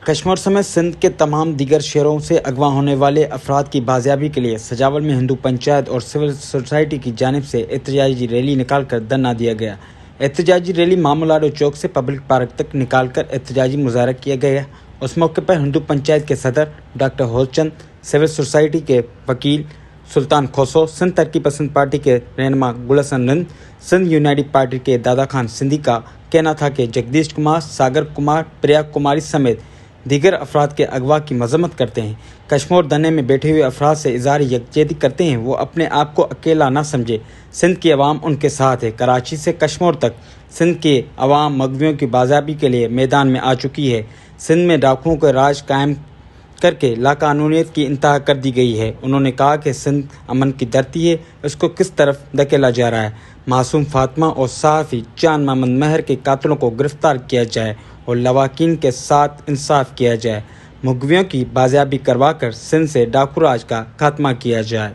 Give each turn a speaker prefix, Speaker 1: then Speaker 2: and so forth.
Speaker 1: کشمیر سمیت سندھ کے تمام دیگر شہروں سے اغوا ہونے والے افراد کی بازیابی کے لیے سجاول میں ہندو پنچایت اور سول سوسائٹی کی جانب سے احتجاجی ریلی نکال کر دھرنا دیا گیا۔ احتجاجی ریلی مامولاڈو چوک سے پبلک پارک تک نکال کر احتجاجی مظاہرہ کیا گیا۔ اس موقع پر ہندو پنچایت کے صدر ڈاکٹر ہوسچند، سول سوسائٹی کے وکیل سلطان کھوسو، سندھ ترقی پسند پارٹی کے رہنما گلشن رند، سندھ یونائیٹڈ پارٹی کے دادا خان سندھی کا کہنا تھا کہ جگدیش کمار، ساگر کمار، پریا کماری سمیت دیگر افراد کے اغوا کی مذمت کرتے ہیں۔ کشمیر دھرنے میں بیٹھے ہوئے افراد سے اظہار یکجہتی کرتے ہیں وہ اپنے آپ کو اکیلا نہ سمجھے، سندھ کی عوام ان کے ساتھ ہے۔ کراچی سے کشمیر تک سندھ کے عوام مغویوں کی بازیابی کے لیے میدان میں آ چکی ہے۔ سندھ میں ڈاکوؤں کا راج قائم کر کے لاقانونیت کی انتہا کر دی گئی ہے۔ انہوں نے کہا کہ سندھ امن کی دھرتی ہے، اس کو کس طرف دھکیلا جا رہا ہے۔ معصوم فاطمہ اور صحافی چاند محمد مہر کے قاتلوں کو گرفتار کیا جائے اور لواحقین کے ساتھ انصاف کیا جائے۔ مغویوں کی بازیابی کروا کر سندھ سے ڈاکو راج کا خاتمہ کیا جائے۔